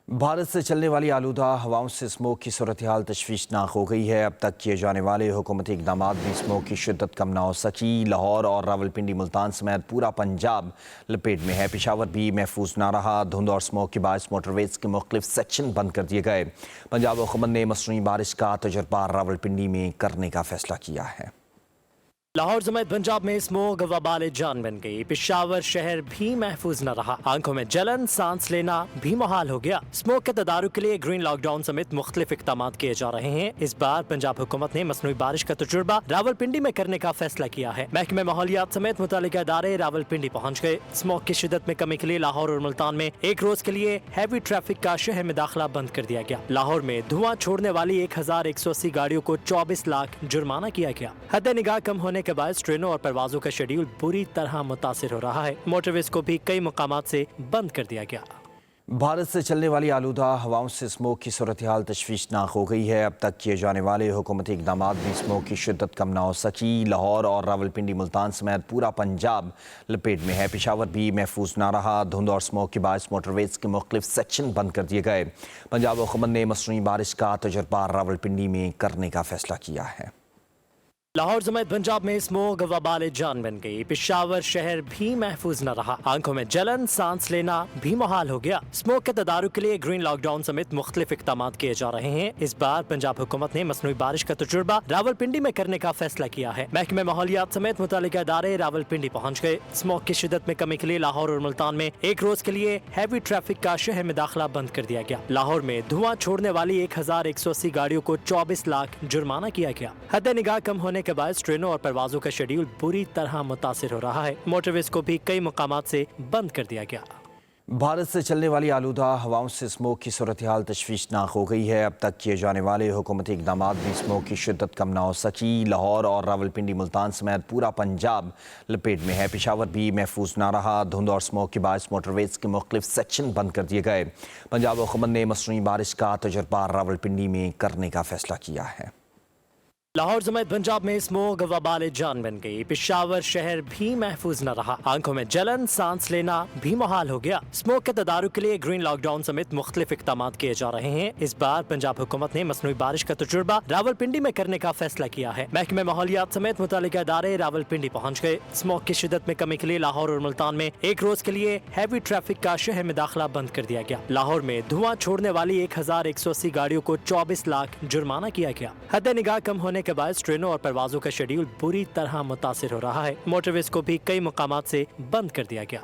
भारत से चलने वाली आलूदा हवाओं से स्मोक की सूरत हाल तशवीशनाक हो गई है। अब तक किए जाने वाले हुकूमती इक़दाम भी स्मोक की शिद्दत कम ना हो सकी। लाहौर और रावलपिंडी, मुल्तान समेत पूरा पंजाब लपेट में है। पेशावर भी महफूज ना रहा। धुंध और स्मोक के बायस मोटरवेज के मुख्तलिफ सेक्शन बंद कर दिए गए। पंजाब हुकूमत ने मसनूई बारिश का तजर्बा रावलपिंडी में करने का फैसला किया है। लाहौर समेत पंजाब में स्मोक वबाल जान बन गई। पेशावर शहर भी महफूज न रहा। आंखों में जलन, सांस लेना भी मुहाल हो गया। स्मोक के तदारुक के लिए ग्रीन लॉकडाउन समेत मुख्तलिफ इक़दाम किए जा रहे हैं। इस बार पंजाब हुकूमत ने मसनूई बारिश का तजुर्बा रावलपिंडी में करने का फैसला किया है। महकमे माहौलियात समेत मुतल्लिका इदारे रावलपिंडी पहुँच गए। स्मोक की शिद्दत में कमी के लिए लाहौर और मुल्तान में एक रोज के लिए हैवी ट्रैफिक का शहर में दाखिला बंद कर दिया गया। लाहौर में धुआं छोड़ने वाली 1180 गाड़ियों को 24 लाख जुर्माना किया गया। हद निगाह कम होने के बाद ट्रेनों और परवाजों का शेड्यूल बुरी तरह मुतासिर हो रहा है। मोटरवेज को भी कई मुकामात से बंद कर दिया गया। भारत से चलने वाली आलूदा हवाओं से स्मोक की सूरत हाल तशवीशनाक हो गई है। अब तक किए जाने वाले हुकूमती इक़दाम भी स्मोक की शिद्दत कम ना हो सकी। लाहौर और रावलपिंडी, मुल्तान समेत पूरा पंजाब लपेट में है। पेशावर भी महफूज ना रहा। धुंध और स्मोक के बायस मोटरवेज के मुख्तलिफ सेक्शन बंद कर दिए गए। पंजाब हुकूमत ने मसनूई बारिश का तजर्बा रावलपिंडी में करने का फैसला किया है। लाहौर समेत पंजाब में स्मोक वबाल जान बन गई। पेशावर शहर भी महफूज न रहा। आंखों में जलन, सांस लेना भी मुहाल हो गया। स्मोक के तदारुक के लिए ग्रीन लॉकडाउन समेत मुख्तलिफ इक़दाम किए जा रहे हैं। इस बार पंजाब हुकूमत ने मसनूई बारिश का तजुर्बा रावलपिंडी में करने का फैसला किया है। महकमे माहौलियात समेत मुतल्लिका इदारे रावलपिंडी पहुँच गए। स्मोक की शिद्दत में कमी के लिए लाहौर और मुल्तान में एक रोज के लिए हैवी ट्रैफिक का शहर में दाखिला बंद कर दिया गया। लाहौर में धुआं छोड़ने वाली 1180 गाड़ियों को 24 लाख जुर्माना किया गया। हद निगाह कम होने के बाद ट्रेनों और परवाजों का शेड्यूल बुरी तरह मुतासिर हो रहा है। मोटरवेज को भी कई मुकामात से बंद कर दिया गया। भारत से चलने वाली आलूदा हवाओं से स्मोक की सूरत हाल तशवीशनाक हो गई है। अब तक किए जाने वाले हुकूमती इक़दाम भी स्मोक की शिद्दत कम ना हो सकी। लाहौर और रावलपिंडी, मुल्तान समेत पूरा पंजाब लपेट में है। पेशावर भी महफूज ना रहा। धुंध और स्मोक के बायस मोटरवेज के मुख्तलिफ सेक्शन बंद कर दिए गए। पंजाब हुकूमत ने मसनूई बारिश का तजर्बा रावलपिंडी में करने का फैसला किया है। लाहौर समेत पंजाब में स्मोक वबाल जान बन गई। पेशावर शहर भी महफूज न रहा। आंखों में जलन, सांस लेना भी मुहाल हो गया। स्मोक के तदारुक के लिए ग्रीन लॉकडाउन समेत मुख्तलिफ इक़दाम किए जा रहे हैं। इस बार पंजाब हुकूमत ने मसनूई बारिश का तजुर्बा रावलपिंडी में करने का फैसला किया है। महकमे माहौलियात समेत मुतल्लिका इदारे रावलपिंडी पहुँच गए। स्मोक की शिद्दत में कमी के लिए लाहौर और मुल्तान में एक रोज के लिए हैवी ट्रैफिक का शहर में दाखिला बंद कर दिया गया। लाहौर में धुआं छोड़ने वाली 1180 गाड़ियों को 24 लाख जुर्माना किया गया। हद निगाह कम होने के बाद ट्रेनों और परवाजों का शेड्यूल बुरी तरह मुतासिर हो रहा है। मोटरवेज को भी कई मुकामात से बंद कर दिया गया।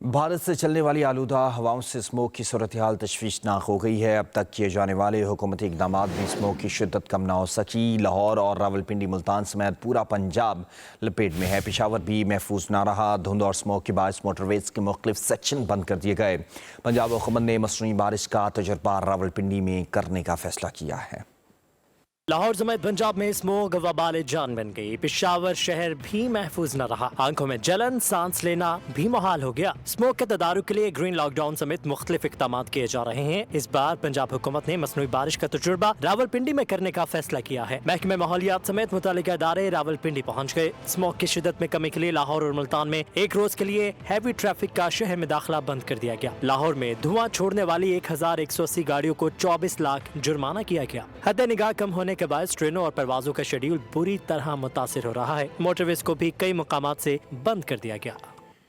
भारत से चलने वाली आलूदा हवाओं से स्मोक की सूरत हाल तशवीशनाक हो गई है। अब तक किए जाने वाले हुकूमती इक़दाम भी स्मोक की शिद्दत कम ना हो सकी। लाहौर और रावलपिंडी, मुल्तान समेत पूरा पंजाब लपेट में है। पेशावर भी महफूज ना रहा। धुंध और स्मोक के बायस मोटरवेज के मुख्तलिफ सेक्शन बंद कर दिए गए। पंजाब हुकूमत ने मसनूई बारिश का तजर्बा रावलपिंडी में करने का फैसला किया है। लाहौर समेत पंजाब में स्मोक वबाल जान बन गई। पेशावर शहर भी महफूज न रहा। आंखों में जलन, सांस लेना भी मुहाल हो गया। स्मोक के तदारुक के लिए ग्रीन लॉकडाउन समेत मुख्तलिफ इक़दाम किए जा रहे हैं। इस बार पंजाब हुकूमत ने मसनूई बारिश का तजुर्बा रावलपिंडी में करने का फैसला किया है। महकमे माहौलियात समेत मुतल्लिका इदारे रावलपिंडी पहुँच गए। स्मोक की शिद्दत में कमी के लिए लाहौर और मुल्तान में एक रोज के लिए हैवी ट्रैफिक का शहर में दाखिला बंद कर दिया गया। लाहौर में धुआं छोड़ने वाली 1180 गाड़ियों को 24 लाख जुर्माना किया गया। हद निगाह कम होने के बाद ट्रेनों और परवाजों का शेड्यूल बुरी तरह मुतासिर हो रहा है। मोटरवेज को भी कई मुकामात से बंद कर दिया गया।